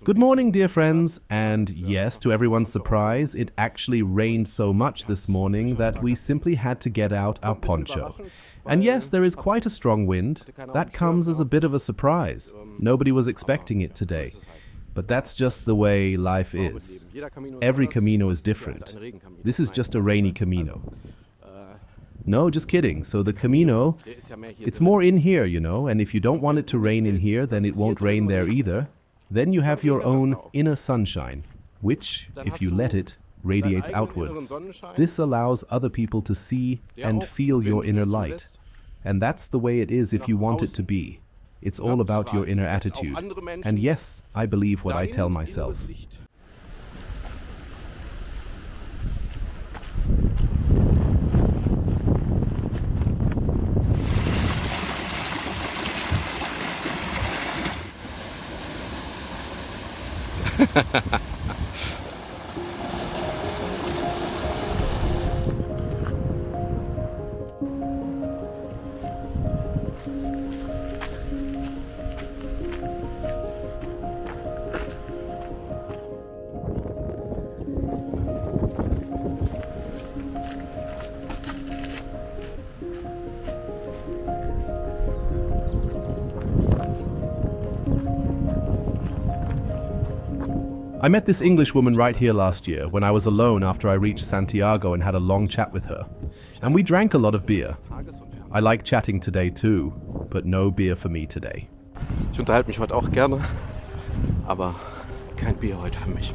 Good morning, dear friends, and yes, to everyone's surprise, it actually rained so much this morning that we simply had to get out our poncho. And yes, there is quite a strong wind. That comes as a bit of a surprise. Nobody was expecting it today. But that's just the way life is. Every Camino is different. This is just a rainy Camino. No, just kidding. So the Camino, it's more in here, you know, and if you don't want it to rain in here, then it won't rain there either. Then you have your own inner sunshine, which, if you let it, radiates outwards. This allows other people to see and feel your inner light. And that's the way it is if you want it to be. It's all about your inner attitude. And yes, I believe what I tell myself. I met this English woman right here last year when I was alone after I reached Santiago and had a long chat with her. And we drank a lot of beer. I like chatting today too, but no beer for me today. Ich unterhalte mich heute auch gerne, aber kein Bier heute für mich.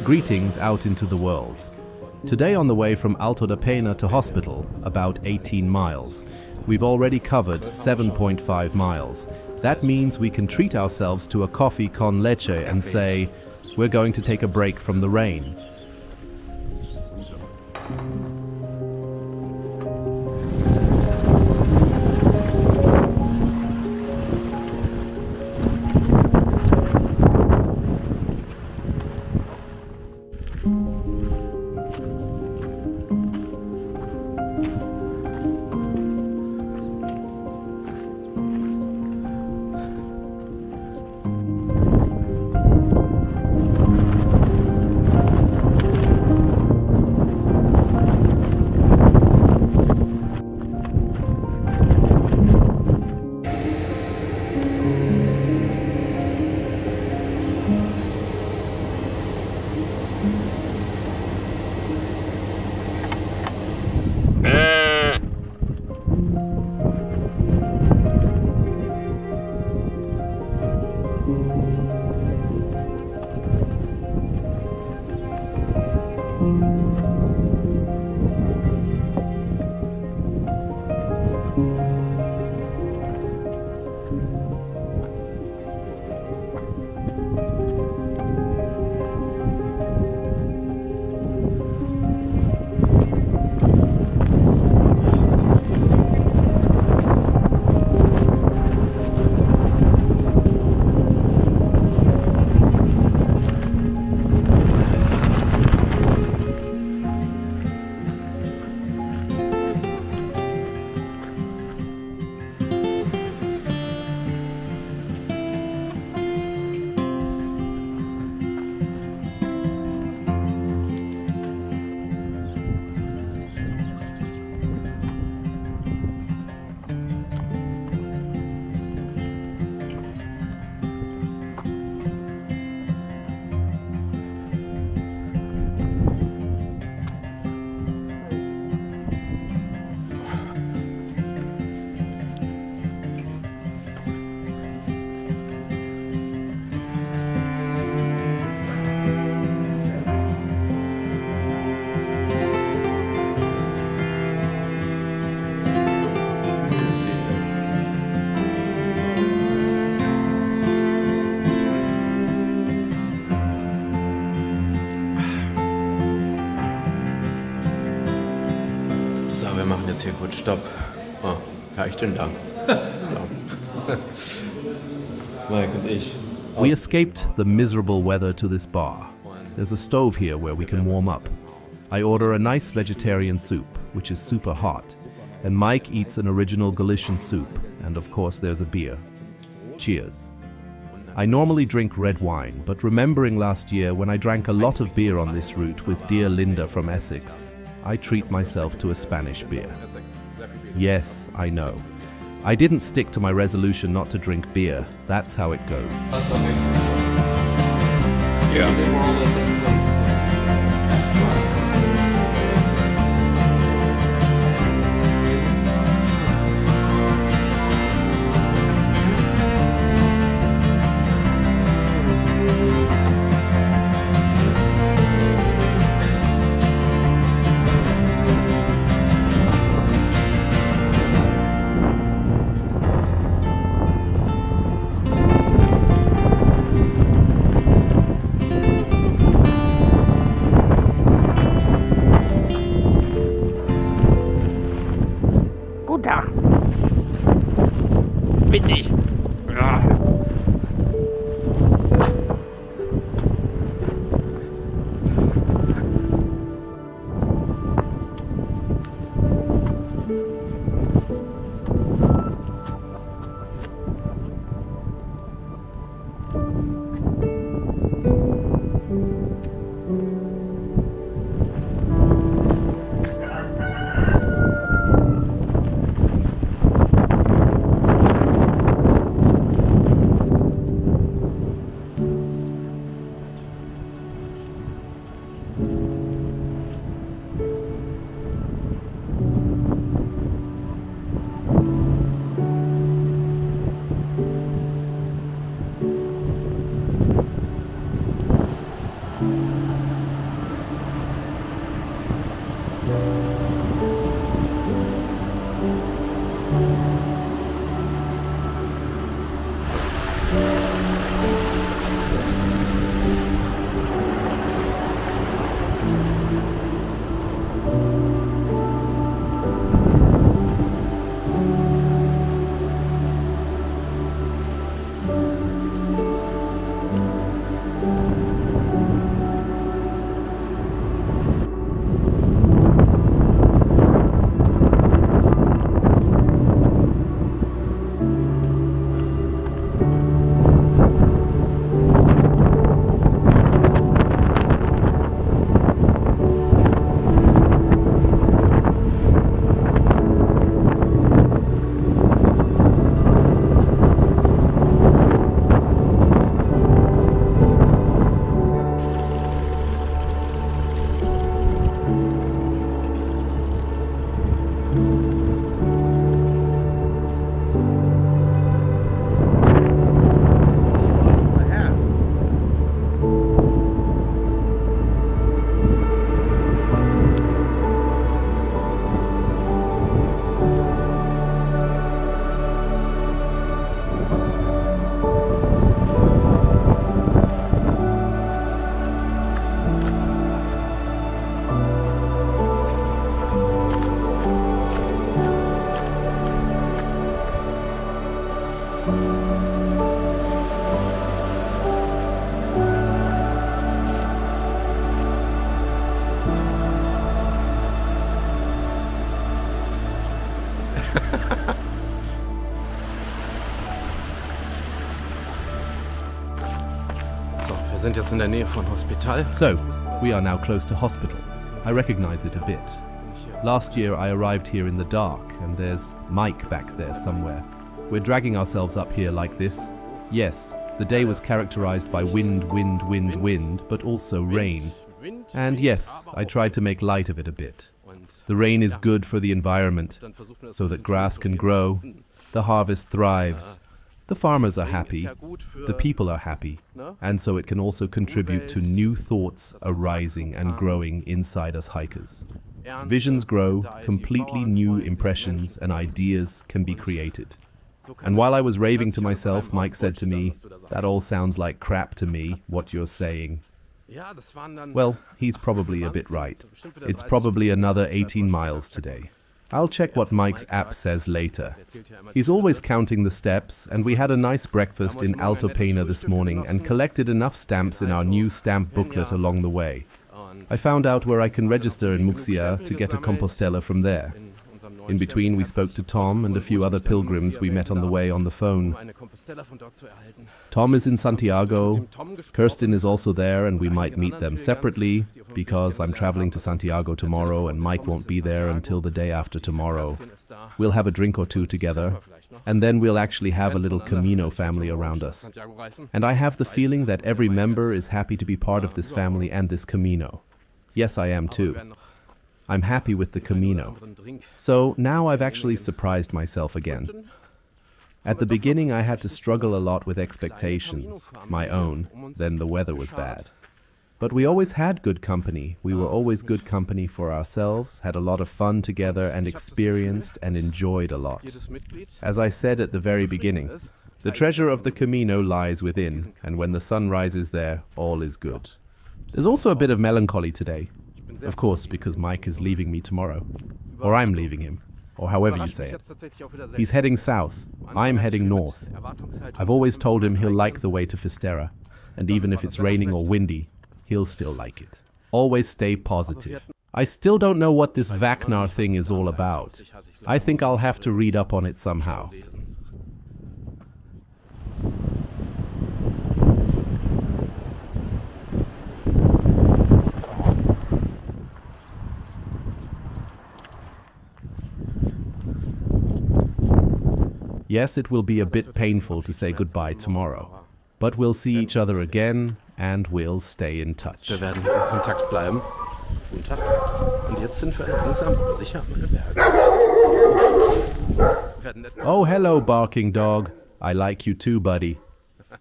Greetings out into the world. Today on the way from Alto da Pena to hospital, about 18 miles. We've already covered 7.5 miles. That means we can treat ourselves to a coffee con leche and say, we're going to take a break from the rain. wir machen jetzt hier kurz Stopp. Oh, ja, ich bin da. Mike und ich. We escaped the miserable weather to this bar. There's a stove here where we can warm up. I order a nice vegetarian soup, which is super hot, and Mike eats an original Galician soup, and of course there's a beer. Cheers. I normally drink red wine, but remembering last year when I drank a lot of beer on this route with dear Linda from Essex, I treat myself to a Spanish beer. Yes, I know. I didn't stick to my resolution not to drink beer. That's how it goes. Ja. Windig. Ja. So, wir sind jetzt in der Nähe von Hospital. So, we are now close to hospital. I recognize it a bit. Last year I arrived here in the dark, and there's Mike back there somewhere. We're dragging ourselves up here like this. Yes, the day was characterized by wind, wind, wind, wind, but also rain. And yes, I tried to make light of it a bit. The rain is good for the environment, so that grass can grow, the harvest thrives, the farmers are happy, the people are happy, and so it can also contribute to new thoughts arising and growing inside us hikers. Visions grow, completely new impressions and ideas can be created. And while I was raving to myself, Mike said to me, "That all sounds like crap to me, what you're saying." Well, he's probably a bit right. It's probably another 18 miles today. I'll check what Mike's app says later. He's always counting the steps, and we had a nice breakfast in Alto da Pena this morning and collected enough stamps in our new stamp booklet along the way. I found out where I can register in Muxia to get a Compostela from there. In between, we spoke to Tom and a few other pilgrims we met on the way on the phone. Tom is in Santiago, Kirsten is also there, and we might meet them separately because I'm traveling to Santiago tomorrow and Mike won't be there until the day after tomorrow. We'll have a drink or two together, and then we'll actually have a little Camino family around us. And I have the feeling that every member is happy to be part of this family and this Camino. Yes, I am too. I'm happy with the Camino. So now I've actually surprised myself again. At the beginning I had to struggle a lot with expectations, my own, then the weather was bad. But we always had good company. We were always good company for ourselves, had a lot of fun together and experienced and enjoyed a lot. As I said at the very beginning, the treasure of the Camino lies within, and when the sun rises there, all is good. There's also a bit of melancholy today. Of course, because Mike is leaving me tomorrow. Or I'm leaving him. Or however you say it. He's heading south. I'm heading north. I've always told him he'll like the way to Fisterra. And even if it's raining or windy, he'll still like it. Always stay positive. I still don't know what this Wagner thing is all about. I think I'll have to read up on it somehow. Yes, it will be a bit painful to say goodbye tomorrow, but we'll see each other again and we'll stay in touch. Wir werden in Kontakt bleiben. Guten Tag. Und jetzt sind wir langsam aber sicher am Albergue. Oh, hello, barking dog. I like you too, buddy.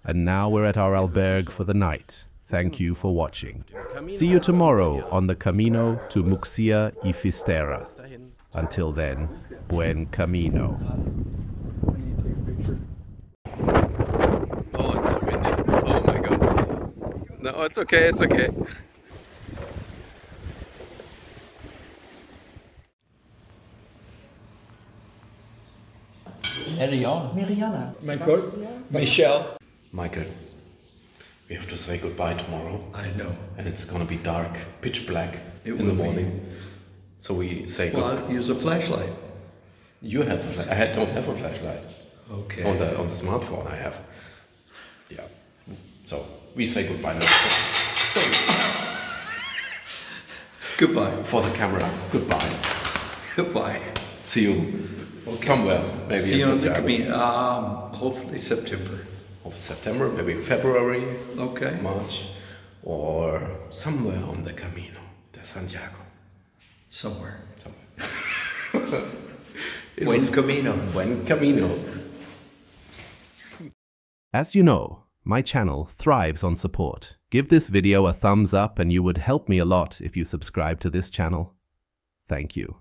And now we're at our albergue for the night. Thank you for watching. See you tomorrow on the Camino to Muxia y Fisterra. Until then, buen camino. Oh, it's so windy. Oh my god. No, it's okay, it's okay. Mariana. Mein Gott. Michelle. Michael, we have to say goodbye tomorrow. I know. And it's gonna be dark, pitch black in the morning. So we say goodbye. Well, use a flashlight. You have a flashlight. I don't have a flashlight. Okay. On the smartphone I have. Yeah. So we say goodbye now. So, goodbye. For the camera. Goodbye. Goodbye. See you somewhere. Maybe see in you on the Santiago. Camino. Hopefully September. Of September, maybe February. Okay. March, or somewhere on the Camino de Santiago. Somewhere. Buen Camino. Buen Camino. As you know, my channel thrives on support. Give this video a thumbs up and you would help me a lot if you subscribe to this channel. Thank you.